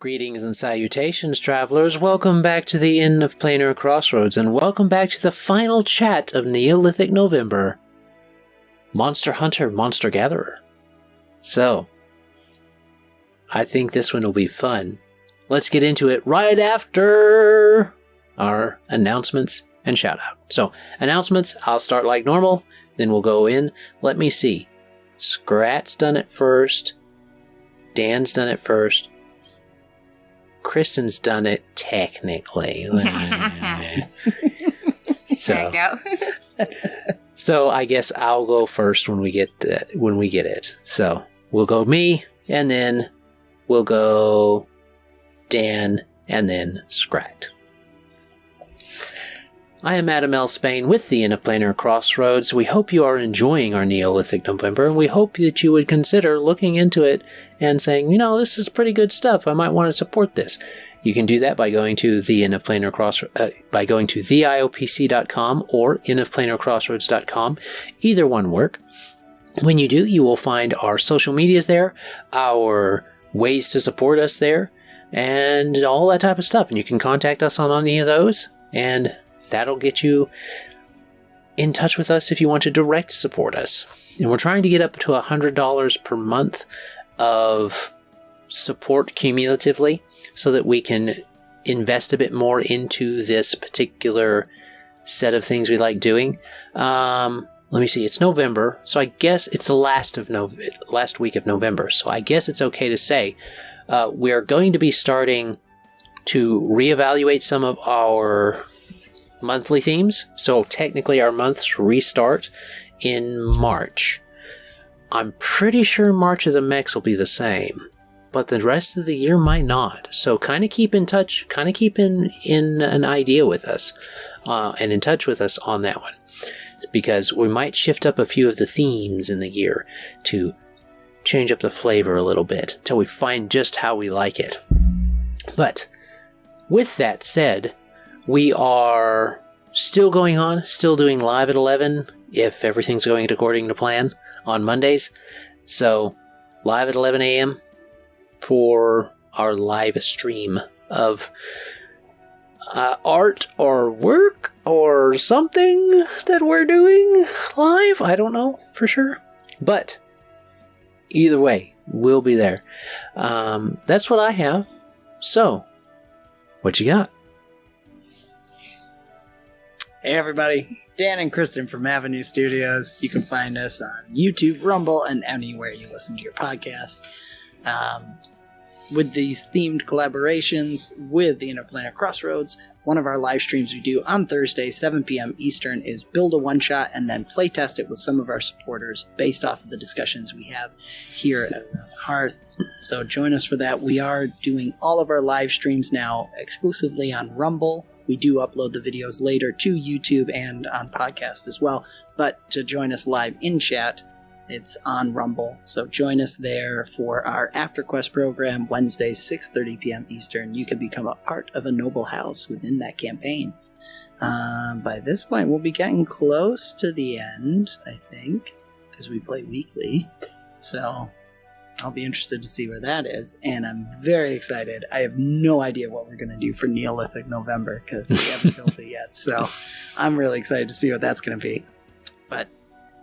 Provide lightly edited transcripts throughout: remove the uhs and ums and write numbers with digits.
Greetings and salutations, travelers. Welcome back to the Inn of Planar Crossroads, and welcome back to the final chat of Neolithic November. Monster Hunter, Monster Gatherer. So, I think this one will be fun. Let's get into it right after our announcements and shout-out. So, announcements, I'll start like normal, then we'll go in. Let me see. Skrat's done it first. Dan's done it first. Kristen's done it technically. So, there you go. So I guess I'll go first when we get it. So we'll go me, and then we'll go Dan, and then Skrat. I am Adam L. Spain with the Inn of Planar Crossroads. We hope you are enjoying our Neolithic November, and we hope that you would consider looking into it and saying, this is pretty good stuff. I might want to support this. You can do that by going to the Inn of Planar by going to TheIoPC.com or innofplanarcrossroads.com. Either one work. When you do, you will find our social medias there, our ways to support us there, and all that type of stuff. And you can contact us on any of those, and that'll get you in touch with us if you want to direct support us. And we're trying to get up to $100 per month of support cumulatively so that we can invest a bit more into this particular set of things we like doing. Let me see, it's November, so I guess it's the last week of November, so I guess it's okay to say we're going to be starting to reevaluate some of our monthly themes. So technically our months restart in March. I'm pretty sure March of the Mechs will be the same, but the rest of the year might not. So kind of keep in touch, kind of keep in an idea with us and in touch with us on that one, because we might shift up a few of the themes in the year to change up the flavor a little bit until we find just how we like it. But with that said, we are still going on, still doing live at 11, if everything's going according to plan, on Mondays. So, live at 11 a.m. for our live stream of art or work or something that we're doing live. I don't know for sure. But, either way, we'll be there. That's what I have. So, what you got? Hey everybody, Dan and Kristen from Avenue Studios. You can find us on YouTube, Rumble, and anywhere you listen to your podcasts. With these themed collaborations with the Inn of Planar Crossroads, one of our live streams we do on Thursday, 7 p.m. Eastern, is build a one-shot and then playtest it with some of our supporters based off of the discussions we have here at Hearth. So join us for that. We are doing all of our live streams now exclusively on Rumble. We do upload the videos later to YouTube and on podcast as well. But to join us live in chat, it's on Rumble. So join us there for our After Quest program, Wednesday, 6:30 p.m. Eastern. You can become a part of a noble house within that campaign. By this point, we'll be getting close to the end, I think, because we play weekly. So I'll be interested to see where that is, and I'm very excited. I have no idea what we're going to do for Neolithic November, because we haven't built it yet, so I'm really excited to see what that's going to be. But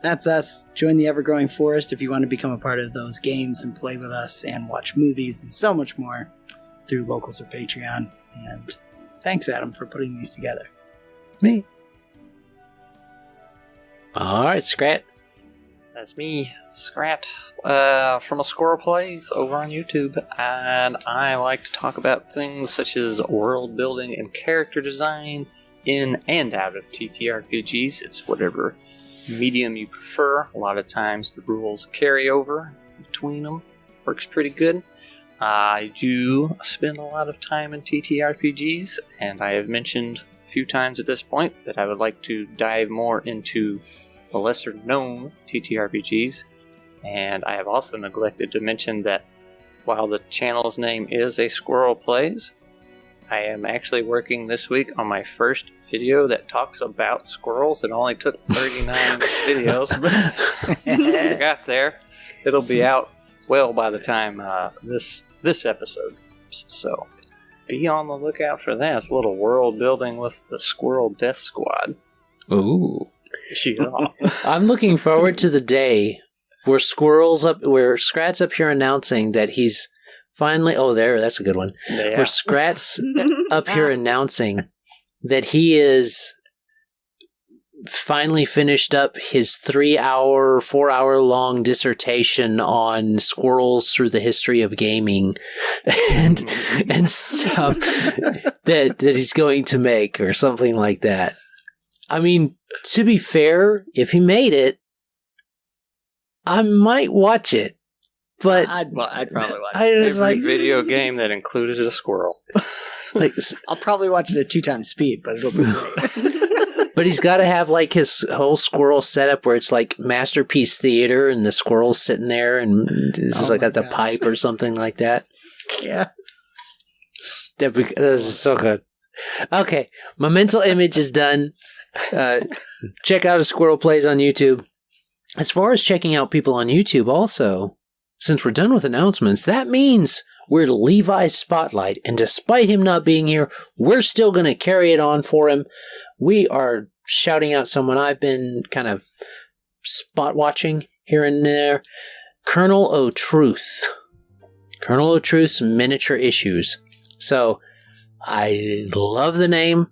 that's us. Join the ever-growing forest if you want to become a part of those games and play with us and watch movies and so much more through Locals or Patreon. And thanks, Adam, for putting these together. Me. All right, Skrat. That's me, Skrat, from a Squirrel Plays over on YouTube, and I like to talk about things such as world building and character design in and out of TTRPGs. It's whatever medium you prefer. A lot of times the rules carry over between them. Works pretty good. I do spend a lot of time in TTRPGs, and I have mentioned a few times at this point that I would like to dive more into the lesser known TTRPGs, and I have also neglected to mention that while the channel's name is A Squirrel Plays, I am actually working this week on my first video that talks about squirrels. It only took 39 videos, but I got there. It'll be out well by the time this episode games. So be on the lookout for that. It's a little world building with the Squirrel Death Squad. Ooh. Yeah. I'm looking forward to the day where Skrat's up here announcing that he's finally... Oh, that's a good one. Yeah. Where Skrat's up here announcing that he is finally finished up his 4-hour-long dissertation on squirrels through the history of gaming and stuff that he's going to make or something like that. I mean, to be fair, if he made it, I might watch it. But I'd probably watch it. Every video game that included a squirrel. I'll probably watch it at 2x speed, but it'll be great. But he's got to have like his whole squirrel setup where it's like Masterpiece Theater and the squirrel's sitting there and this is like at the pipe or something like that. Yeah. This is so good. Okay, my mental image is done. Check out A Squirrel Plays on YouTube. As far as checking out people on YouTube also, since we're done with announcements, that means we're Levi's spotlight, and despite him not being here, we're still going to carry it on for him. We are shouting out someone I've been kind of spot watching here and there. Colonel O'Truth. Colonel O'Truth's Miniature Issues. So, I love the name,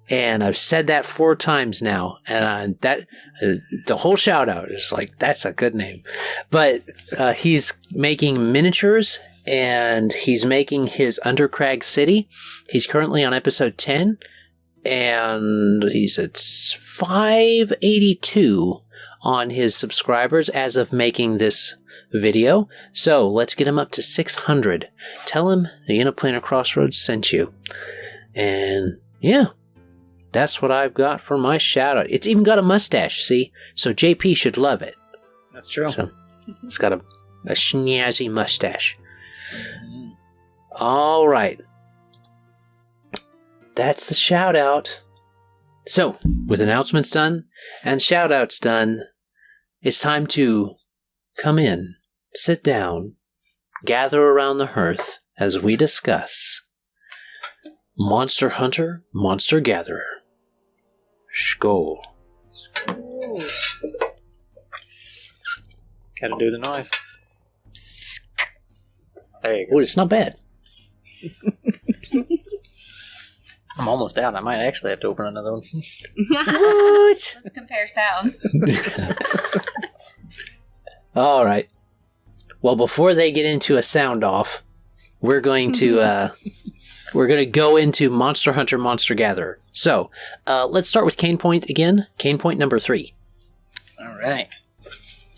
and I've said that 4 times now, and the whole shout out is like, that's a good name. But he's making miniatures, and he's making his Undercrag City. He's currently on episode 10, and he's at 582 on his subscribers as of making this video. So let's get him up to 600. Tell him the Planar Crossroads sent you. And yeah, that's what I've got for my shout out. It's even got a mustache, see? So JP should love it. That's true. So it's got a snazzy mustache. All right. That's the shout out. So, with announcements done and shout outs done, it's time to come in, sit down, gather around the hearth as we discuss Monster Hunter, Monster Gatherer. Skål. Gotta do the noise. There you go. Oh, it's not bad. I'm almost out. I might actually have to open another one. What? Let's compare sounds. All right. Well, before they get into a sound off, we're going to go into Monster Hunter, Monster Gatherer. So, let's start with Kane Point again. Kane Point number 3. All right.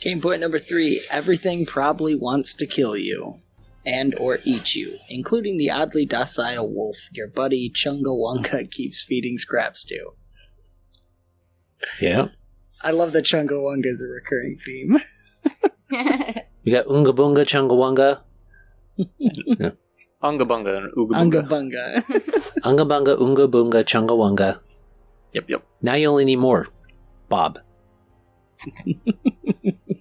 Kane Point number 3. Everything probably wants to kill you. And or eat you, including the oddly docile wolf your buddy Chungawanga keeps feeding scraps to. Yeah. I love that Chungawanga is a recurring theme. We got Unga Bunga, Chungawanga. Yeah. Unga Bunga and Ooga Unga Bunga. Bunga. Unga Bunga, Unga Bunga, Chungawanga. Yep. Now you only need more. Bob.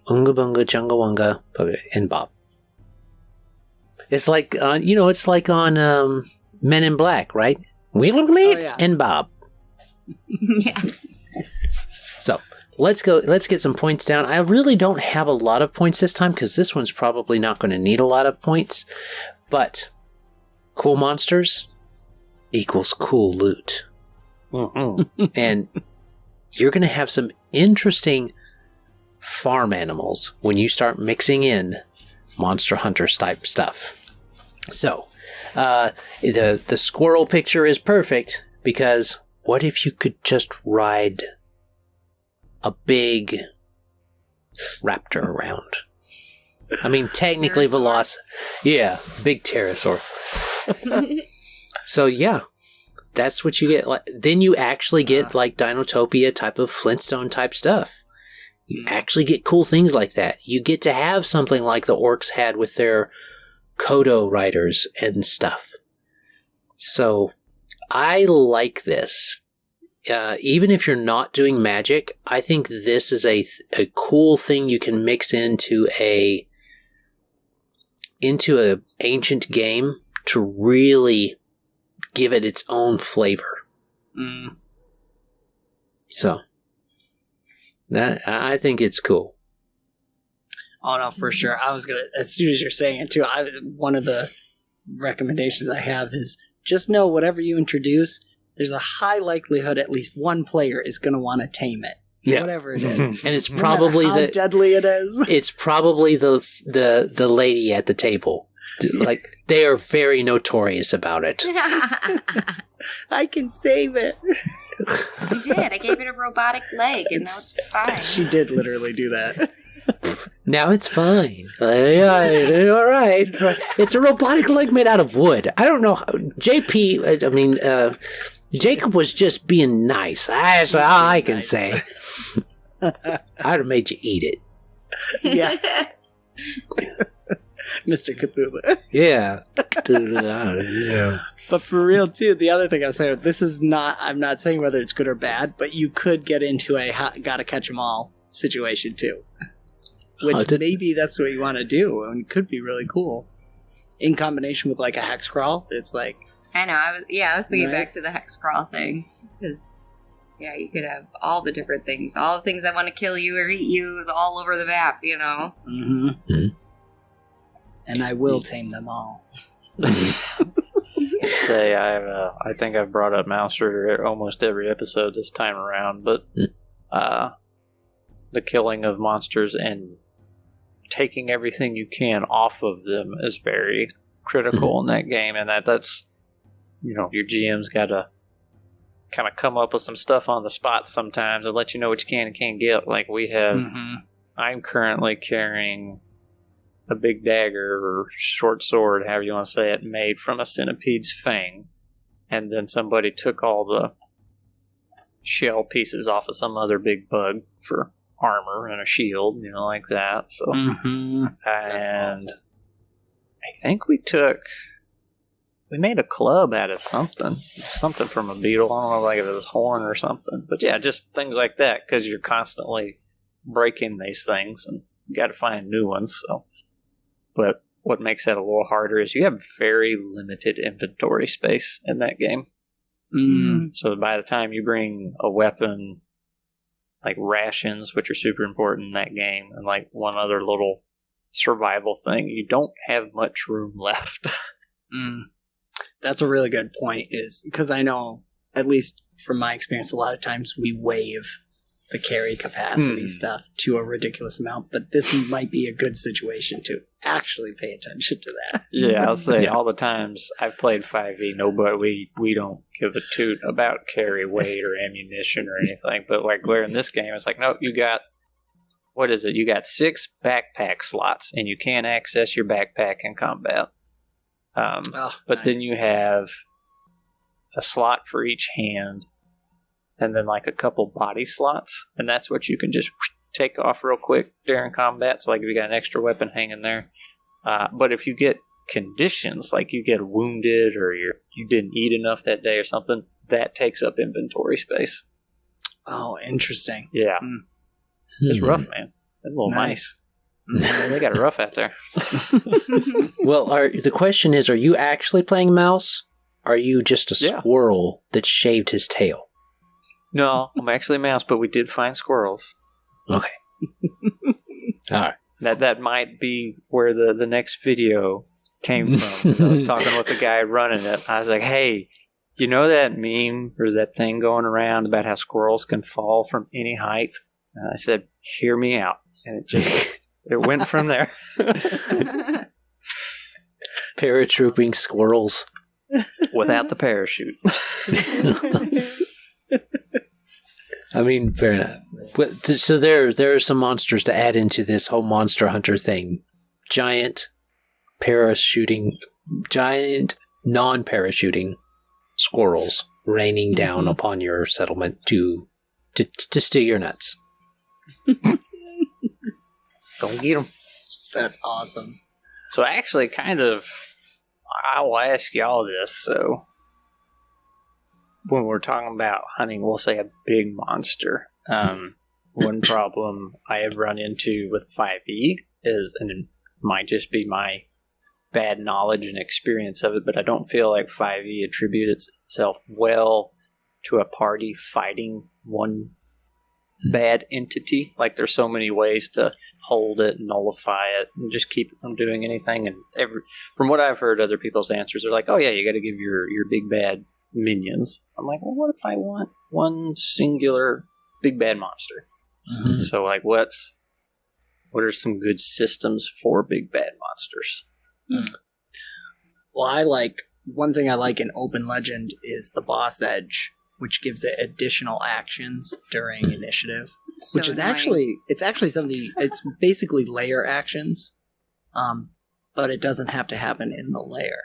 Unga Bunga, Chungawanga, and Bob. It's like, it's like on Men in Black, right? Yeah. And Bob. Yes. So, let's get some points down. I really don't have a lot of points this time, because this one's probably not going to need a lot of points. But, cool monsters equals cool loot. Mm-hmm. And you're going to have some interesting farm animals when you start mixing in Monster Hunter type stuff. So, the squirrel picture is perfect, because what if you could just ride a big raptor around? I mean, technically yeah, big pterosaur. So yeah, that's what you get. Then you actually get like Dinotopia type of Flintstone type stuff. You actually get cool things like that. You get to have something like the orcs had with their Kodo riders and stuff. So I like this. Even if you're not doing magic, I think this is a cool thing you can mix into a ancient game to really give it its own flavor. So, that I think it's cool. Oh no, for sure. I was gonna, as soon as you're saying it too, one of the recommendations I have is just know whatever you introduce, there's a high likelihood at least one player is gonna want to tame it. Yeah. Whatever it is. And it's probably how deadly it is. It's probably the lady at the table. Like, they are very notorious about it. I can save it. I did. I gave it a robotic leg, and that was fine. She did literally do that. Now it's fine. All right. It's a robotic leg made out of wood. I don't know. Jacob was just being nice. That's all I can say. I'd have made you eat it. Yeah. Mr. Cthulhu. Yeah. Yeah. But for real, too, the other thing I was saying, I'm not saying whether it's good or bad, but you could get into a gotta catch 'em all situation, too. Which maybe that's what you want to do, and it could be really cool. In combination with, like, a hex crawl, it's like... I know, I was thinking back to the hex crawl thing, because, yeah, you could have all the different things, all the things that want to kill you or eat you all over the map, you know? Mm-hmm. And I will tame them all. Say I think I've brought up Mouser almost every episode this time around, but the killing of monsters and taking everything you can off of them is very critical in that game, and that's, you know, your GM's got to kind of come up with some stuff on the spot sometimes and let you know what you can and can't get. Like we have, I'm currently carrying a big dagger or short sword, however you want to say it, made from a centipede's fang, and then somebody took all the shell pieces off of some other big bug for armor and a shield, you know, like that. So, and awesome. I think we made a club out of something from a beetle. I don't know, like if it was horn or something. But yeah, just things like that, because you're constantly breaking these things and you got to find new ones. So, but what makes that a little harder is you have very limited inventory space in that game. So by the time you bring a weapon, like rations, which are super important in that game, and like one other little survival thing, you don't have much room left. That's a really good point, is because I know, at least from my experience, a lot of times we waive the carry capacity stuff to a ridiculous amount, but this might be a good situation to actually pay attention to that. Yeah, I'll say all the times I've played 5e, nobody, we don't give a toot about carry weight or ammunition or anything, but like we're in this game, it's like, no, you got, what is it? You got 6 backpack slots, and you can't access your backpack in combat. But then you have a slot for each hand, and then like a couple body slots, and that's what you can just take off real quick during combat. So like if you got an extra weapon hanging there. But if you get conditions, like you get wounded or you didn't eat enough that day or something, that takes up inventory space. Oh, interesting. Yeah. It's rough, man. It's a little nice. They got it rough out there. Well, the question is, are you actually playing mouse? Or are you just a squirrel that shaved his tail? No, I'm actually a mouse, but we did find squirrels. Okay. All right. That might be where the next video came from. I was talking with the guy running it. I was like, hey, you know that meme or that thing going around about how squirrels can fall from any height? And I said, hear me out. And it went from there. Paratrooping squirrels. Without the parachute. I mean, fair enough. So there are some monsters to add into this whole Monster Hunter thing. Giant non-parachuting squirrels raining down upon your settlement to steal your nuts. Don't get them. That's awesome. So actually, I'll ask y'all this. So when we're talking about hunting, we'll say a big monster. One problem I have run into with 5e is, and it might just be my bad knowledge and experience of it, but I don't feel like 5e attributes itself well to a party fighting one bad entity. Like, there's so many ways to hold it, nullify it, and just keep it from doing anything. And from what I've heard, other people's answers are like, oh yeah, you got to give your big bad minions. I'm like, well, what if I want one singular big bad monster? Mhm. So, like, what are some good systems for big bad monsters? Well, one thing I like in Open Legend is the boss edge, which gives it additional actions during initiative, which is actually something. It's basically layer actions, but it doesn't have to happen in the layer.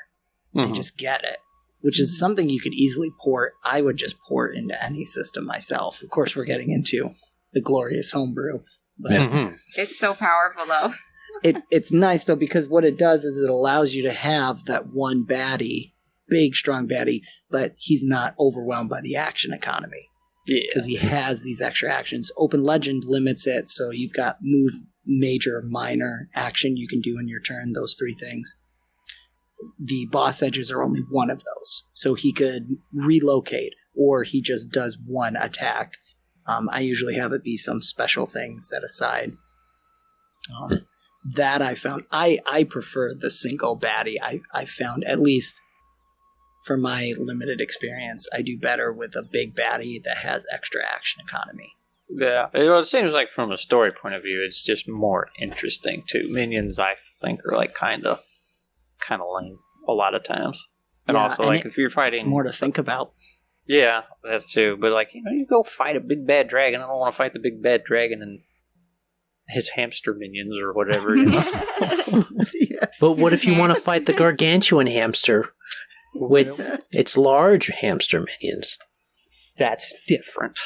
They just get it, which is something you could easily port. I would just port into any system myself. Of course, we're getting into the glorious homebrew, but It's so powerful, though. it's nice though, because what it does is it allows you to have that one baddie, big strong baddie, but he's not overwhelmed by the action economy. Yeah, Because he has these extra actions. Open Legend limits it, so you've got move, major, minor action you can do in your turn, those 3 things. The boss edges are only one of those. So he could relocate, or he just does one attack. I usually have it be some special thing set aside. That I found, I prefer the single baddie. I found, at least for my limited experience, I do better with a big baddie that has extra action economy. yeah. It seems like from a story point of view, it's just more interesting too. Minions, I think, are like kind of lame a lot of times, and Yeah, also and like if you're fighting, It's more to think about. yeah, that too. But like, you go fight a big bad dragon. I don't want to fight the big bad dragon and his hamster minions or whatever. Yeah. But what if you want to fight the gargantuan hamster with its large hamster minions? That's different.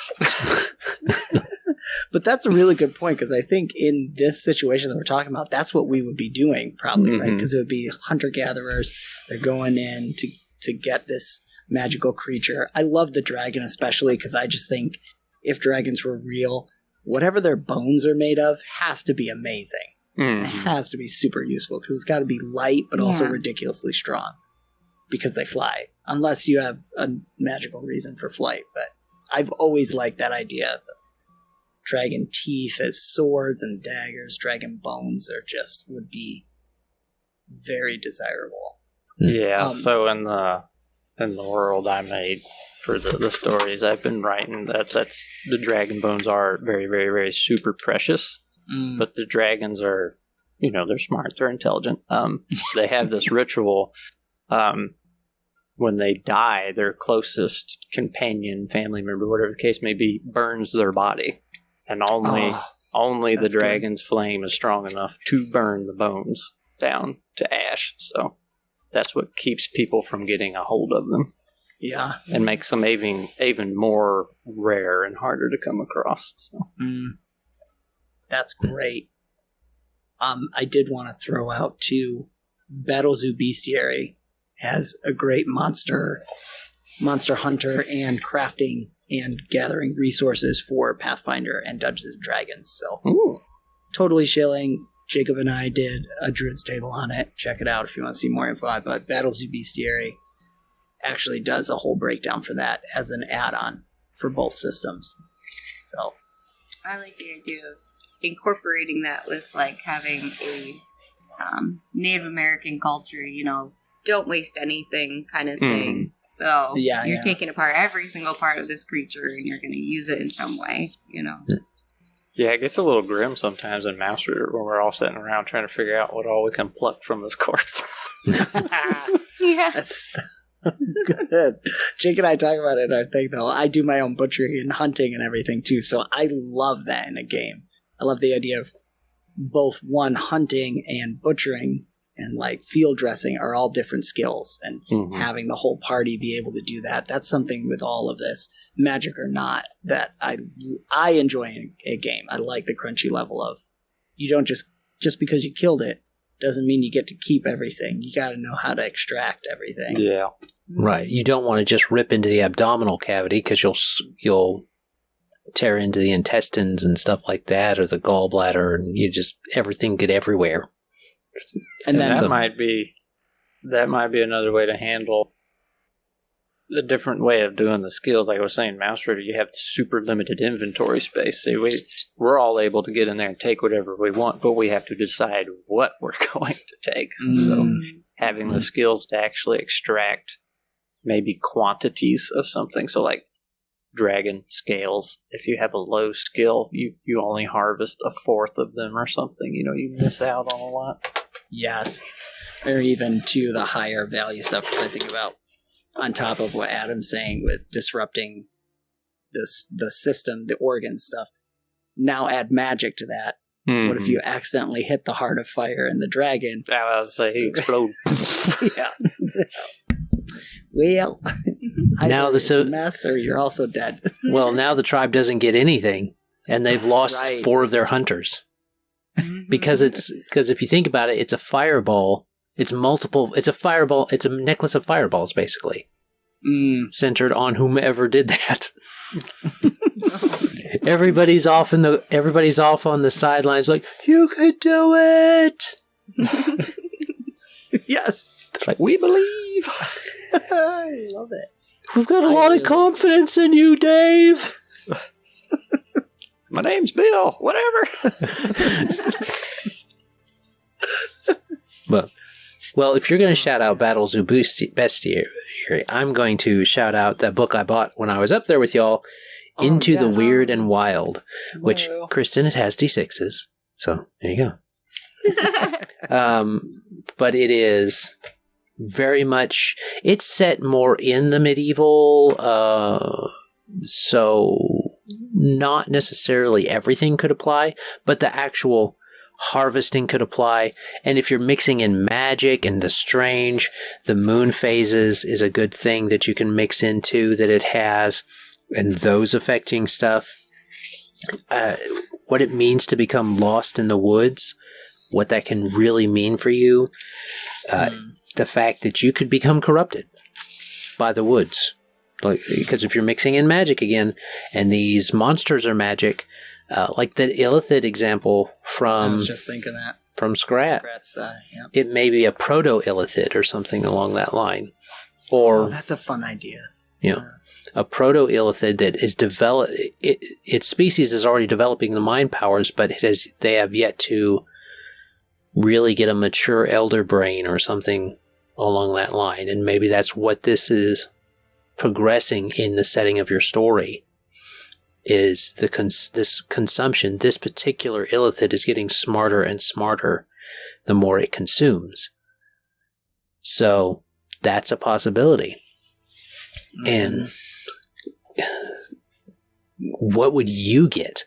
But that's a really good point, because I think in this situation that we're talking about, that's what we would be doing probably, right? Because it would be hunter-gatherers. They're going in to get this magical creature. I love the dragon especially, because I just think if dragons were real, whatever their bones are made of has to be amazing. It has to be super useful, because it's got to be light but also ridiculously strong, because they fly, unless you have a magical reason for flight. But I've always liked that idea of dragon teeth as swords and daggers. Dragon bones would be very desirable. Yeah. So in the world I made for the stories I've been writing, that's the dragon bones are very, very, very super precious. But the dragons are, they're smart, they're intelligent. They have this ritual. When they die, their closest companion, family member, whatever the case may be, burns their body. And only the dragon's flame is strong enough to burn the bones down to ash. So that's what keeps people from getting a hold of them. Yeah. And makes them even more rare and harder to come across. So. That's great. I did want to throw out too, Battle Zoo Bestiary has a great monster hunter and crafting and gathering resources for Pathfinder and Dungeons and Dragons. So totally shilling. Jacob and I did a Druid's Table on it. Check it out if you want to see more info. But Battle Zoo Bestiary actually does a whole breakdown for that as an add-on for both systems. So I like the idea of incorporating that with like having a Native American culture, don't waste anything kind of thing. So you're taking apart every single part of this creature and you're going to use it in some way, Yeah, it gets a little grim sometimes in Mouse Rooter when we're all sitting around trying to figure out what all we can pluck from this corpse. Yeah. that's so good. Jake and I talk about it in our thing, though. I do my own butchery and hunting and everything, too, so I love that in a game. I love the idea of both, one, hunting and butchering and like field dressing are all different skills, and having the whole party be able to do that. That's something with all of this, magic or not, that I enjoy in a game. I like the crunchy level of, you don't just because you killed it doesn't mean you get to keep everything. You got to know how to extract everything. Yeah. Right. You don't want to just rip into the abdominal cavity, because you'll tear into the intestines and stuff like that, or the gallbladder, and everything get everywhere. And then that might be that might be another way to handle the different way of doing the skills. Like I was saying, Mouse Rider, you have super limited inventory space. So we're all able to get in there and take whatever we want, but we have to decide what we're going to take. So having the skills to actually extract maybe quantities of something. So like dragon scales, if you have a low skill, you only harvest a fourth of them or something. You miss out on a lot. Yes. Or even to the higher value stuff, because I think about, on top of what Adam's saying with disrupting the system, the organ stuff, now add magic to that. What if you accidentally hit the heart of fire in the dragon? I was say he explode. Yeah. Well, now it's a mess, or you're also dead. Well, now the tribe doesn't get anything, and they've lost 4 of their hunters. Because if you think about it, it's a fireball. It's multiple. It's a fireball. It's a necklace of fireballs, basically, centered on whomever did that. Everybody's off on the sidelines, like, you could do it. Yes, like, we believe. I love it. We've got a lot of confidence in you, Dave. My name's Bill. Whatever. Well, if you're going to shout out Battles of Bestiary, I'm going to shout out that book I bought when I was up there with y'all, Into the Weird and Wild, which, Kristen, it has D6s. So, there you go. But it is very much, it's set more in the medieval, so not necessarily everything could apply, but the actual harvesting could apply. And if you're mixing in magic and the strange, the moon phases is a good thing that you can mix into that it has, and those affecting stuff. What it means to become lost in the woods, what that can really mean for you. The fact that you could become corrupted by the woods. Because if you're mixing in magic again, and these monsters are magic, like the Illithid example from... I was just thinking that. From Skrat. Skrat's, yeah. It may be a proto-Illithid or something along that line. Or... that's a fun idea. A proto-Illithid that is developed... Its species is already developing the mind powers, but they have yet to really get a mature elder brain or something along that line. And maybe that's what this is progressing in the setting of your story. Is this consumption, this particular Illithid is getting smarter and smarter the more it consumes. So that's a possibility. And what would you get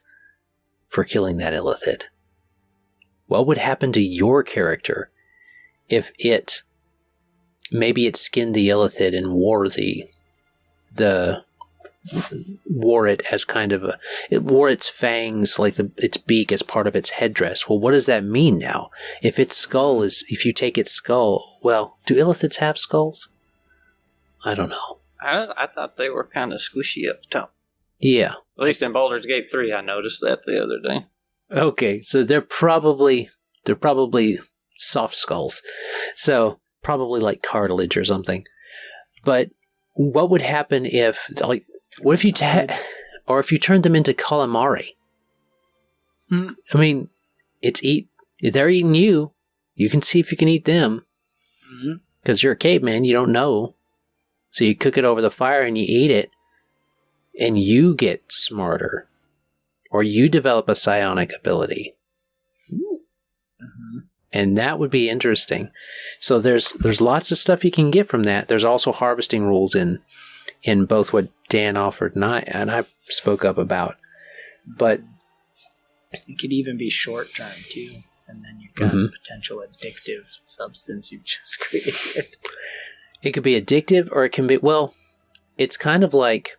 for killing that Illithid? What would happen to your character if maybe it skinned the Illithid and wore wore it as kind of it wore its fangs, like its beak, as part of its headdress. Well, what does that mean now? If you take its skull, well, do Illithids have skulls? I don't know. I thought they were kind of squishy up top. Yeah. At least in Baldur's Gate 3, I noticed that the other day. Okay, so they're probably soft skulls. So probably like cartilage or something. But what would happen if, like, what if you or if you turned them into calamari? I mean, they're eating you. You can see if you can eat them. Because you're a caveman, you don't know. So you cook it over the fire and you eat it, and you get smarter. Or you develop a psionic ability. And that would be interesting. So there's lots of stuff you can get from that. There's also harvesting rules in both what Dan offered and I spoke up about. But it could even be short term too. And then you've got a potential addictive substance you've just created. It could be addictive, or it can be, well, it's kind of like,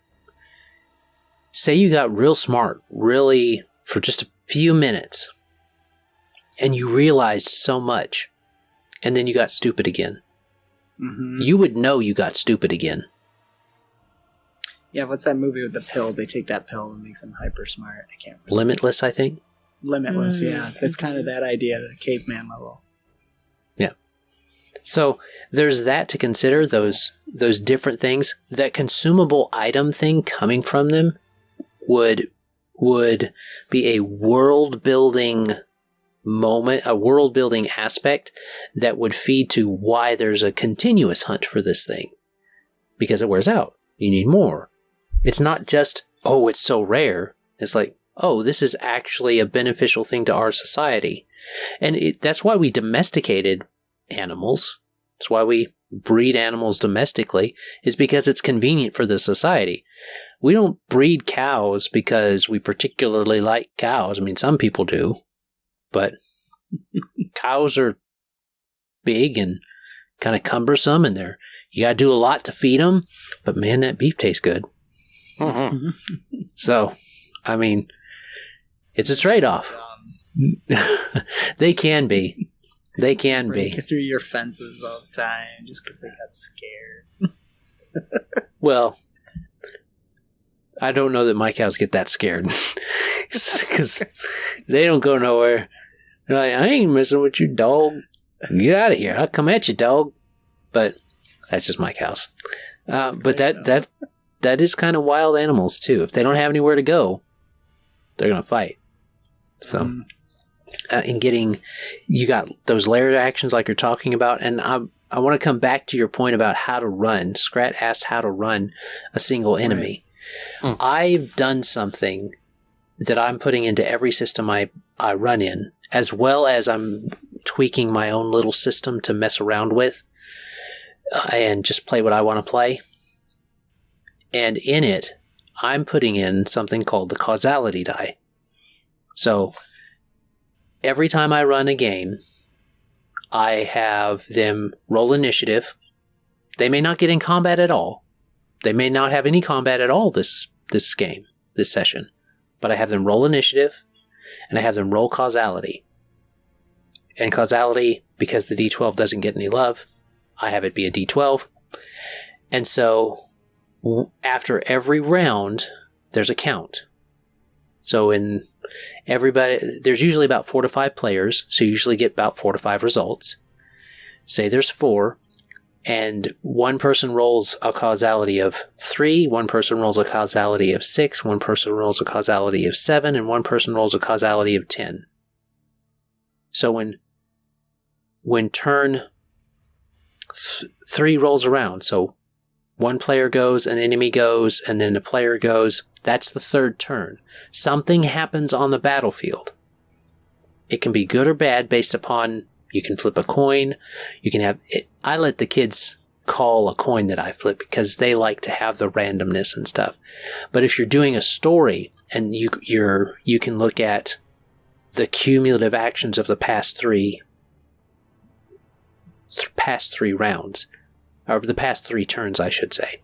say you got real smart, really, for just a few minutes, and you realized so much, and then you got stupid again. You would know you got stupid again. Yeah, what's that movie with the pill? They take that pill and makes them hyper smart. I can't remember. Limitless, I think. Limitless, yeah. It's kind of that idea at a caveman level. Yeah. So there's that to consider, those different things. That consumable item thing coming from them would be a world-building moment, a world-building aspect that would feed to why there's a continuous hunt for this thing. Because it wears out. You need more. It's not just, oh, it's so rare. It's like, oh, this is actually a beneficial thing to our society. And that's why we domesticated animals. That's why we breed animals domestically, is because it's convenient for the society. We don't breed cows because we particularly like cows. I mean, some people do, but cows are big and kind of cumbersome, and you got to do a lot to feed them, but man, that beef tastes good. Mm-hmm. So, I mean, it's a trade-off. They can be. They can break be. through your fences all the time just because they got scared. Well, I don't know that my cows get that scared because they don't go nowhere. They're like, I ain't messing with you, dog. Get out of here. I'll come at you, dog. But that's just my cows. But that is kind of wild animals too. If they don't have anywhere to go, they're going to fight. So, you got those layered actions like you're talking about, and I want to come back to your point about how to run. Skrat asked how to run a single enemy. Right. I've done something that I'm putting into every system I run in, as well as I'm tweaking my own little system to mess around with and just play what I want to play. And in it, I'm putting in something called the Causality die. So every time I run a game, I have them roll initiative. They may not get in combat at all. They may not have any combat at all this game, this session. But I have them roll initiative, and I have them roll Causality. And Causality, because the D12 doesn't get any love, I have it be a D12. And so after every round, there's a count. So in everybody, there's usually about 4 to 5 players, so you usually get about 4 to 5 results. Say there's 4, and one person rolls a Causality of 3, one person rolls a Causality of 6, one person rolls a Causality of 7, and one person rolls a Causality of 10. So when turn 3 rolls around, so one player goes, an enemy goes, and then a player goes, that's the third turn. Something happens on the battlefield. It can be good or bad based upon, you can flip a coin, you can have, I let the kids call a coin that I flip because they like to have the randomness and stuff. But if you're doing a story and you can look at the cumulative actions of the past three rounds, or the past 3 turns, I should say.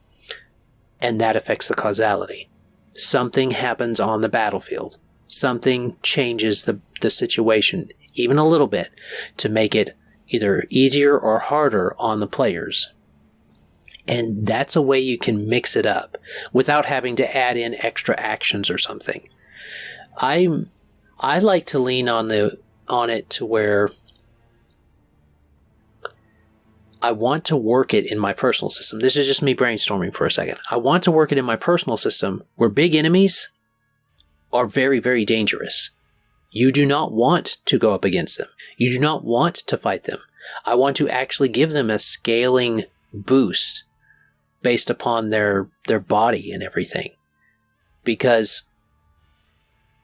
And that affects the Causality. Something happens on the battlefield. Something changes the situation, even a little bit, to make it either easier or harder on the players. And that's a way you can mix it up without having to add in extra actions or something. I like to lean on it to where I want to work it in my personal system. This is just me brainstorming for a second. I want to work it in my personal system where big enemies are very, very dangerous. You do not want to go up against them. You do not want to fight them. I want to actually give them a scaling boost based upon their body and everything. Because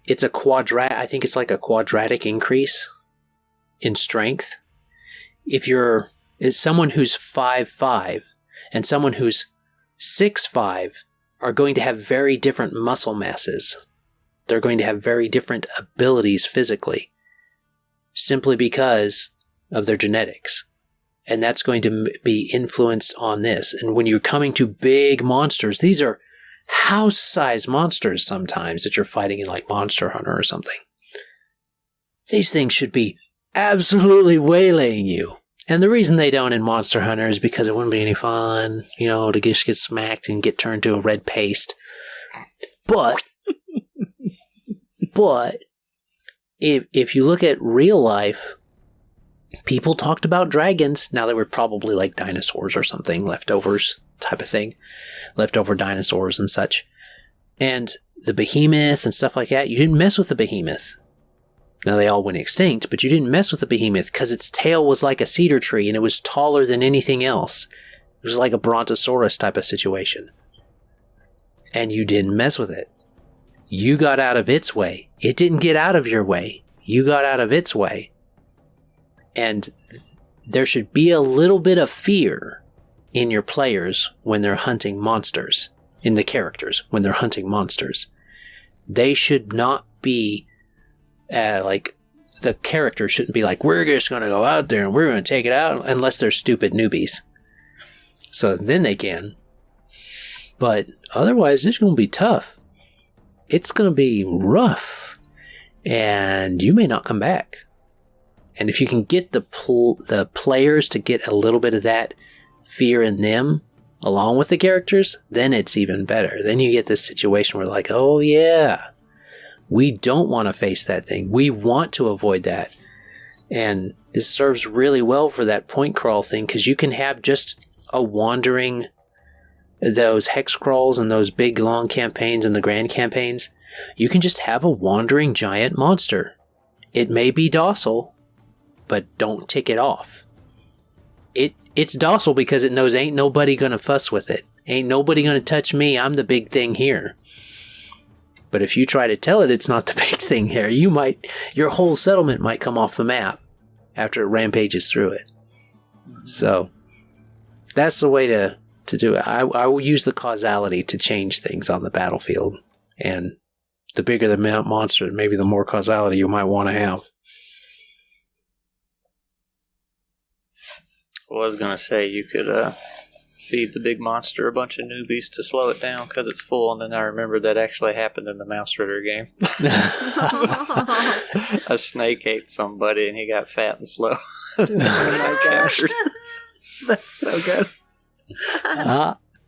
it's I think it's like a quadratic increase in strength. If you're someone who's 5'5" and someone who's 6'5" are going to have very different muscle masses. They're going to have very different abilities physically, simply because of their genetics. And that's going to be influenced on this. And when you're coming to big monsters, these are house-sized monsters sometimes that you're fighting in, like Monster Hunter or something. These things should be absolutely waylaying you. And the reason they don't in Monster Hunter is because it wouldn't be any fun, to just get smacked and get turned to a red paste. But if you look at real life, people talked about dragons. Now they were probably like dinosaurs or something, leftovers type of thing. Leftover dinosaurs and such. And the behemoth and stuff like that, you didn't mess with the behemoth. Now they all went extinct, but you didn't mess with the behemoth because its tail was like a cedar tree and it was taller than anything else. It was like a brontosaurus type of situation. And you didn't mess with it. You got out of its way. It didn't get out of your way. You got out of its way. And there should be a little bit of fear in your players when they're hunting monsters. In the characters, when they're hunting monsters. They should not be like, the character shouldn't be like, we're just going to go out there and we're going to take it out, unless they're stupid newbies. So then they can. But otherwise, it's going to be tough. It's going to be rough. And you may not come back. And if you can get the players to get a little bit of that fear in them, along with the characters, then it's even better. Then you get this situation where like, oh yeah, we don't want to face that thing. We want to avoid that. And it serves really well for that point crawl thing, because you can have just a wandering, those hex crawls and those big long campaigns and the grand campaigns, you can just have a wandering giant monster. It may be docile, but don't tick it off. It's docile because it knows ain't nobody gonna fuss with it. Ain't nobody gonna touch me. I'm the big thing here. But if you try to tell it it's not the big thing here, your whole settlement might come off the map after it rampages through it. So that's the way to do it. I will use the causality to change things on the battlefield. And the bigger the monster, maybe the more causality you might want to have. I was going to say you could feed the big monster a bunch of newbies to slow it down because it's full, and then I remembered that actually happened in the Mouse Ritter game. A snake ate somebody and he got fat and slow. Oh my gosh. That's so good.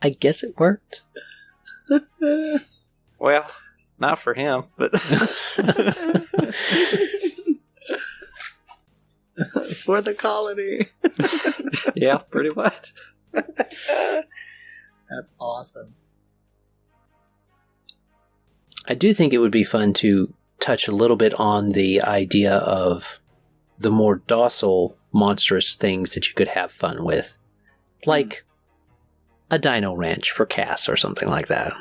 I guess it worked. Well, not for him, but... For the colony. Yeah, pretty much. That's awesome. I do think it would be fun to touch a little bit on the idea of the more docile, monstrous things that you could have fun with. Like a dino ranch for Cass or something like that.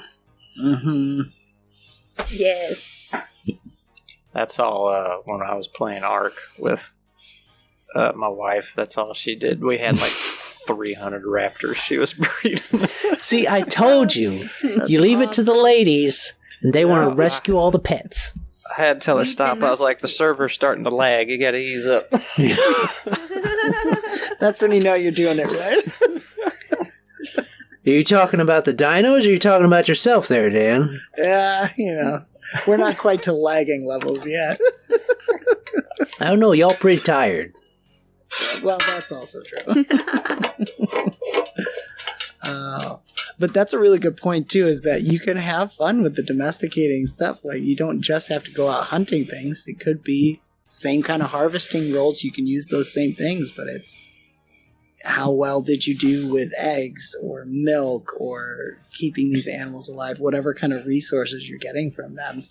Mm-hmm. Yes. That's all when I was playing Ark with my wife. That's all she did. We had like 300 raptors she was breeding. See, I told you. You leave it to the ladies, and they want to rescue all the pets. I had to tell her stop. I was like, the server's starting to lag. You got to ease up. That's when you know you're doing it right. Are you talking about the dinos, or are you talking about yourself there, Dan? Yeah, we're not quite to lagging levels yet. I don't know. Y'all pretty tired. Well, that's also true. But that's a really good point, too, is that you can have fun with the domesticating stuff. Like, you don't just have to go out hunting things. It could be same kind of harvesting roles. You can use those same things, but it's how well did you do with eggs or milk or keeping these animals alive, whatever kind of resources you're getting from them.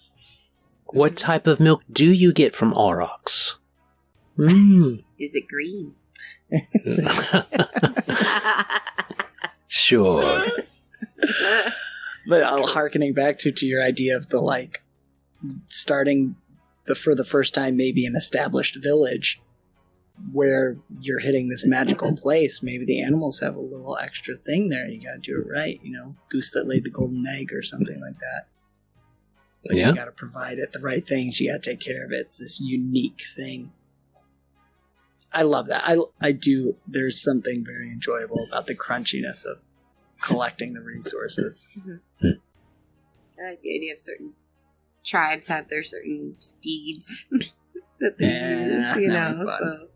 What type of milk do you get from aurochs? Is it green? Sure. But harkening back to your idea of the starting for the first time maybe an established village where you're hitting this magical place, maybe the animals have a little extra thing there. You gotta do it right, goose that laid the golden egg or something like that. But yeah. You gotta provide it the right things, you gotta take care of it. It's this unique thing. I love that. I do. There's something very enjoyable about the crunchiness of collecting the resources. Mm-hmm. I like the idea of certain tribes have their certain steeds that they use, so.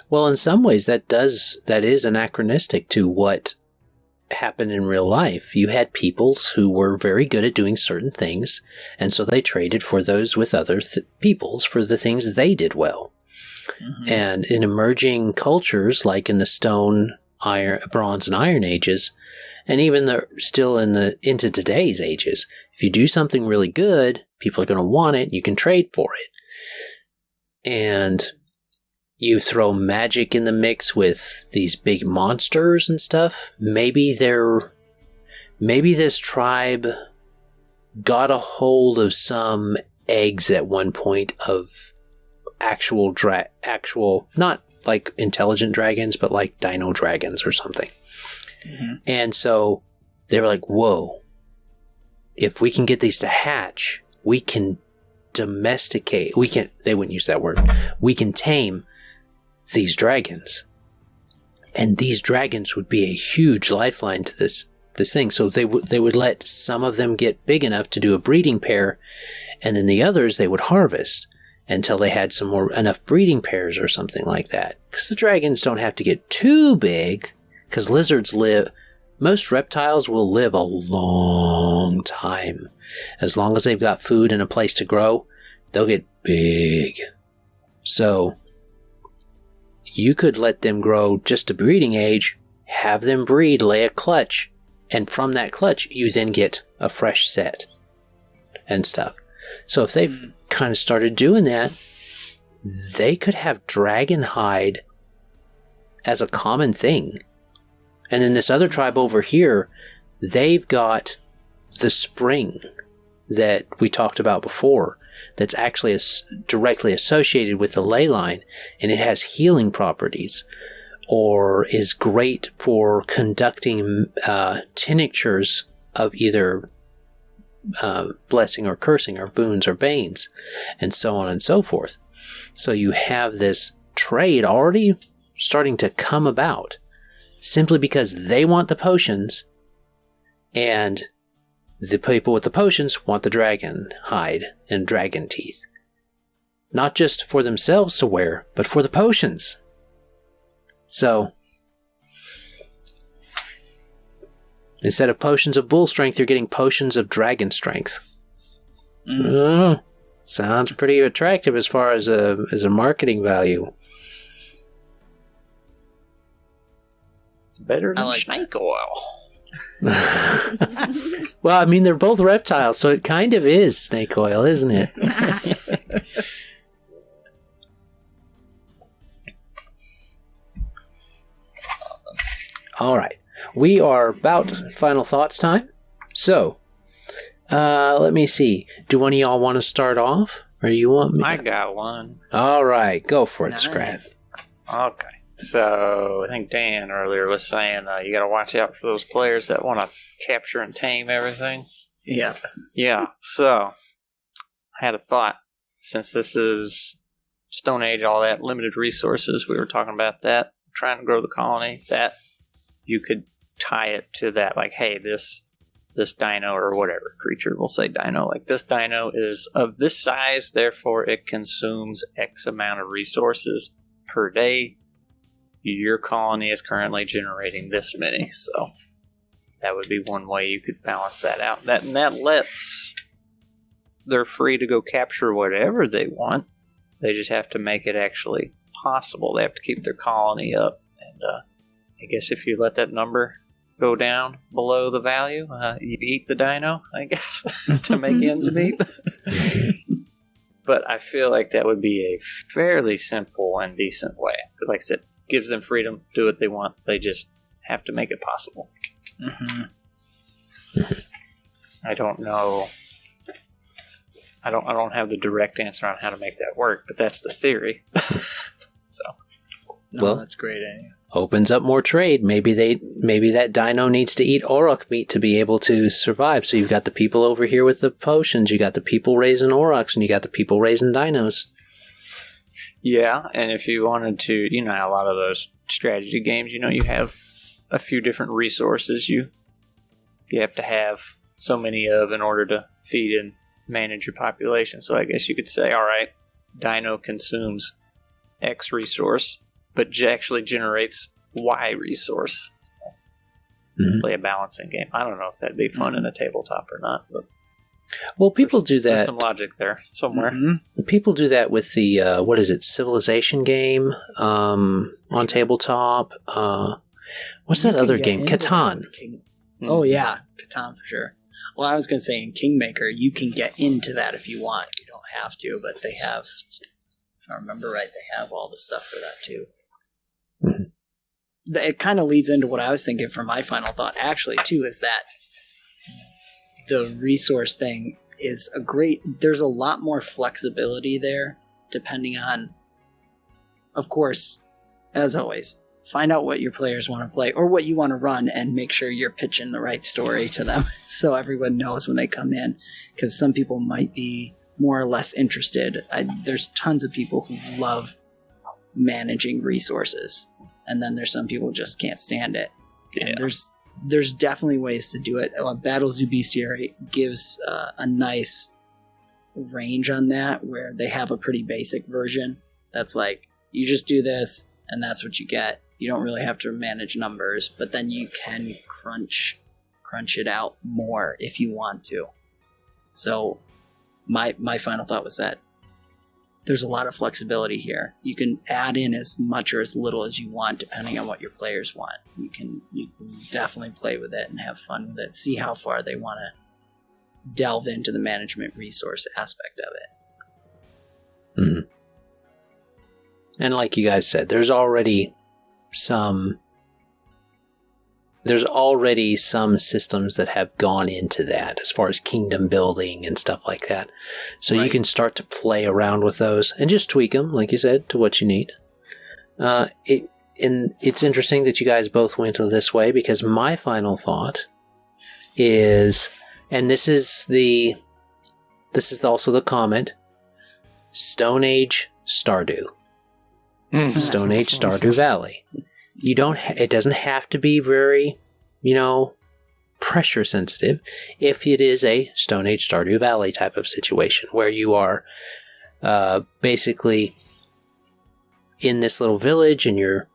Well, in some ways, that is anachronistic to what happened in real life. You had peoples who were very good at doing certain things, and so they traded for those with other peoples for the things they did well. And in emerging cultures, like in the stone, bronze, and iron ages, and even still into today's ages, if you do something really good, people are going to want it. You can trade for it. And you throw magic in the mix with these big monsters and stuff. Maybe this tribe got a hold of some eggs at one point of actual not like intelligent dragons, but like dino dragons or something. And so they were like, whoa, if we can get these to hatch, we can domesticate. They wouldn't use that word. We can tame these dragons. And these dragons would be a huge lifeline to this thing. So they would let some of them get big enough to do a breeding pair, and then the others they would harvest until they had enough breeding pairs or something like that. Because the dragons don't have to get too big, because most reptiles will live a long time. As long as they've got food and a place to grow, they'll get big. So you could let them grow just to breeding age, have them breed, lay a clutch, and from that clutch, you then get a fresh set and stuff. So if they've kind of started doing that, they could have dragon hide as a common thing. And then this other tribe over here, they've got the spring that we talked about before that's actually directly associated with the ley line, and it has healing properties, or is great for conducting tinctures of either blessing or cursing, or boons or banes, and so on and so forth. So you have this trade already starting to come about, simply because they want the potions, and the people with the potions want the dragon hide and dragon teeth. Not just for themselves to wear, but for the potions. So, instead of potions of bull strength, you're getting potions of dragon strength. Sounds pretty attractive as far as a marketing value. Better than snake oil. Well, I mean, they're both reptiles, so it kind of is snake oil, isn't it? All right. We are about final thoughts time. So, let me see. Do one of y'all want to start off? Or do you want me? I got one. All right. Go for it, Skrat. Okay. So, I think Dan earlier was saying you got to watch out for those players that want to capture and tame everything. Yeah. Yeah. So, I had a thought. Since this is Stone Age, all that, limited resources, we were talking about that, trying to grow the colony, that you could tie it to that, like, hey, this dino or whatever creature, we'll say dino, like this dino is of this size, therefore it consumes X amount of resources per day. Your colony is currently generating this many, so that would be one way you could balance that out. That lets, they're free to go capture whatever they want. They just have to make it actually possible. They have to keep their colony up, and I guess if you let that number go down below the value, you eat the dino, I guess, to make ends meet. But I feel like that would be a fairly simple and decent way. Because like I said, gives them freedom, do what they want. They just have to make it possible. I don't know. I don't have the direct answer on how to make that work, but that's the theory. So, well, that's great. Anyway. Opens up more trade. Maybe that dino needs to eat auroch meat to be able to survive. So you've got the people over here with the potions, you got the people raising aurochs, and you got the people raising dinos. Yeah, and if you wanted to, a lot of those strategy games, you have a few different resources you have to have so many of in order to feed and manage your population. So I guess you could say, all right, dino consumes X resource, but actually generates Y resource. So play a balancing game. I don't know if that'd be fun in a tabletop or not. But Well, people do that. There's some logic there somewhere. Mm-hmm. People do that with the, Civilization game on tabletop. What's that other game? Catan. Oh, yeah. Catan for sure. Well, I was going to say in Kingmaker, you can get into that if you want. You don't have to, but they have, if I remember right, they have all the stuff for that too. Mm-hmm. It kind of leads into what I was thinking for my final thought, actually, too, is that the resource thing is there's a lot more flexibility there, depending on, of course, as always, find out what your players want to play or what you want to run and make sure you're pitching the right story to them so everyone knows when they come in, because some people might be more or less interested. There's tons of people who love managing resources, and then there's some people who just can't stand it. Yeah. And there's definitely ways to do it. Battles du Bestiary gives a nice range on that, where they have a pretty basic version that's like, you just do this and that's what you get. You don't really have to manage numbers, but then you can crunch it out more if you want to. So my final thought was that there's a lot of flexibility here. You can add in as much or as little as you want depending on what your players want. You can definitely play with it and have fun with it. See how far they want to delve into the management resource aspect of it. Mm-hmm. And like you guys said, there's already some systems that have gone into that as far as kingdom building and stuff like that. So right. You can start to play around with those and just tweak them, like you said, to what you need. It's interesting that you guys both went this way, because my final thought is, and this is also the comment, Stone Age Stardew. Stone Age Stardew Valley. It doesn't have to be very, pressure sensitive if it is a Stone Age Stardew Valley type of situation where you are basically in this little village and you're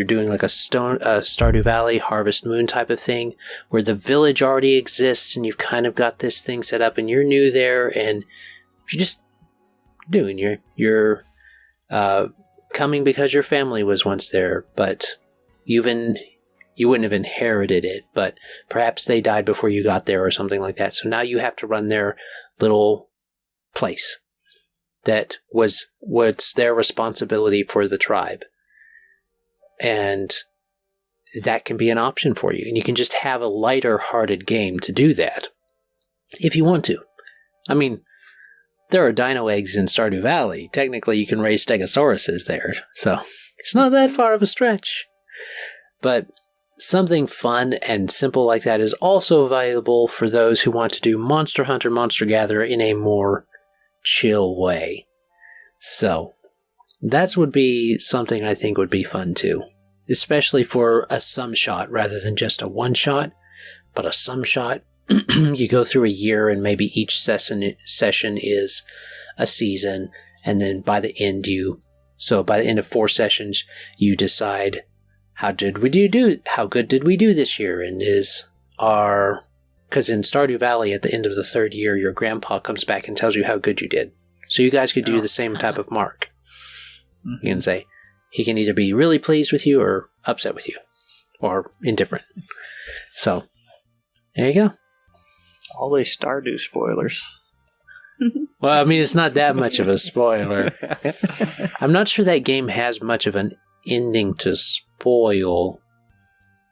doing like a Stardew Valley Harvest Moon type of thing where the village already exists and you've kind of got this thing set up and you're new there and you're just doing you're coming because your family was once there, but you wouldn't have inherited it, but perhaps they died before you got there or something like that. So now you have to run their little place that was their responsibility for the tribe. And that can be an option for you. And you can just have a lighter hearted game to do that if you want to. I mean, there are dino eggs in Stardew Valley. Technically, you can raise stegosauruses there, so it's not that far of a stretch. But something fun and simple like that is also valuable for those who want to do Monster Hunter, Monster Gatherer in a more chill way. So that would be something I think would be fun too, especially for a sum shot rather than just a one shot, but a sum shot. You go through a year and maybe each session is a season, and then by the end of 4 sessions you decide how good did we do this year, and because in Stardew Valley at the end of the 3rd year your grandpa comes back and tells you how good you did. So you guys could do the same type of mark. Mm-hmm. You can say he can either be really pleased with you or upset with you or indifferent. So there you go. All these Stardew spoilers. Well, I mean, it's not that much of a spoiler. I'm not sure that game has much of an ending to spoil.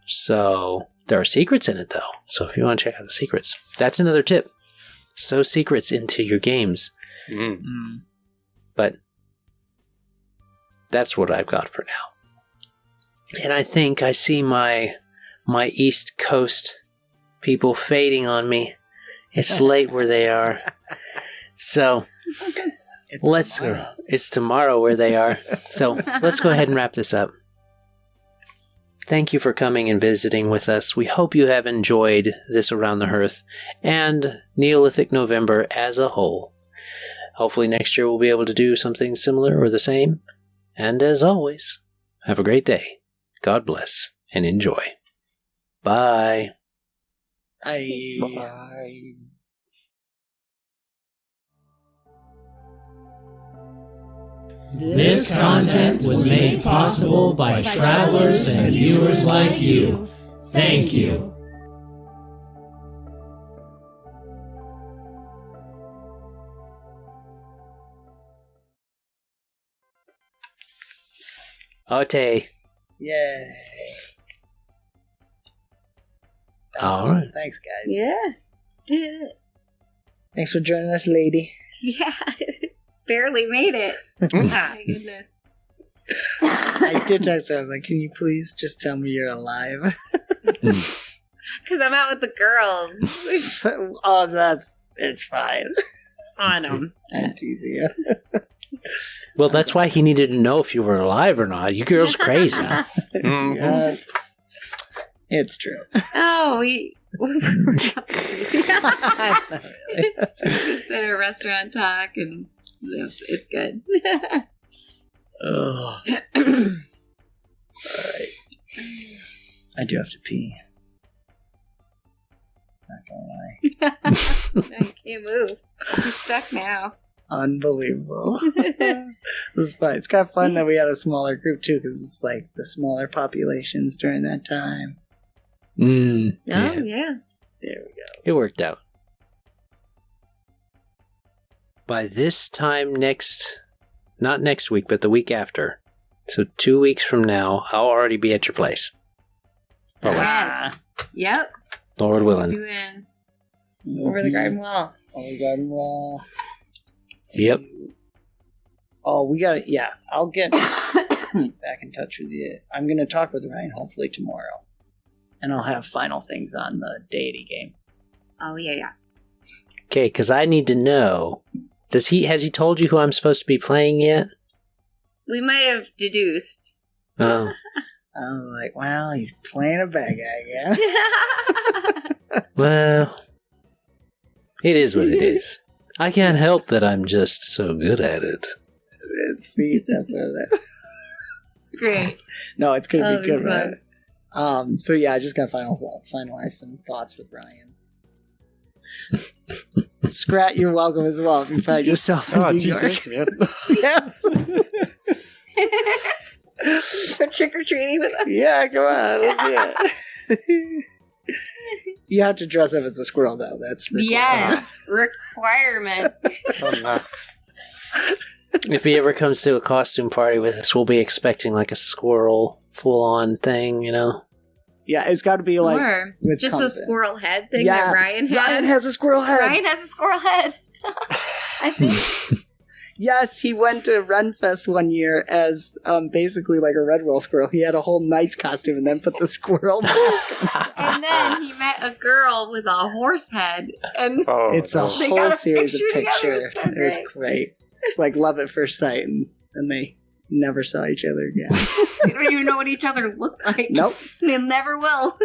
So there are secrets in it, though. So if you want to check out the secrets, that's another tip. Sow secrets into your games. Mm. But that's what I've got for now. And I think I see my East Coast people fading on me. It's late where they are. So it's tomorrow where they are. So let's go ahead and wrap this up. Thank you for coming and visiting with us. We hope you have enjoyed this Around the Hearth and Neolithic November as a whole. Hopefully next year we'll be able to do something similar or the same. And as always, have a great day. God bless and enjoy. Bye. Bye. Bye. This content was made possible by travelers and viewers like you. Thank you. Ote. Yay. All right. Thanks, guys. Yeah. Did it. Thanks for joining us, lady. Yeah. Barely made it. My goodness. I did text her. I was like, can you please just tell me you're alive? Because I'm out with the girls. It's fine. I know. I'm teasing you. Well, that's why he needed to know if you were alive or not. You girls crazy. Yeah, it's true. Oh, we're not crazy. Just at a restaurant talk, and it's good. Oh. Alright. I do have to pee. Not gonna lie. I can't move. You're stuck now. Unbelievable. This is fun. It's kind of fun that we had a smaller group too, because it's like the smaller populations during that time. Oh, yeah. There we go. It worked out. By this time not next week, but the week after. So 2 weeks from now, I'll already be at your place. Yes. Yep. Lord willing. Doing over the garden wall. Over the garden wall. Yep. Oh, we got it. Yeah, I'll get back in touch with you. I'm going to talk with Ryan hopefully tomorrow. And I'll have final things on the deity game. Oh, yeah. Okay, because I need to know. Has he told you who I'm supposed to be playing yet? We might have deduced. Oh. I was like, well, he's playing a bad guy again. Well, it is what it is. I can't help that I'm just so good at it. See, that's what it is. It's great. No, it's going to be good, fun. right? So yeah, I just got to finalize some thoughts with Ryan. Skrat, you're welcome as well if you find yourself in New York. Thanks, man. Yeah. For trick-or-treating with us. Yeah, come on, let's do it. You have to dress up as a squirrel, though. That's required. Yes, requirement. Oh, no. If he ever comes to a costume party with us, we'll be expecting like a squirrel full-on thing, you know? Yeah, it's got to be like Or with just comfort. the squirrel head thing that Ryan had. Ryan has a squirrel head. Ryan has a squirrel head. I think. Yes, he went to Renfest one year as basically like a red roll squirrel. He had a whole knight's costume and then put the squirrel mask on. And then he met a girl with a horse head. And It's a They got whole a series of picture together. pictures. It was great. It's like love at first sight, and they never saw each other again. they don't even know what each other look like. Nope. They never will.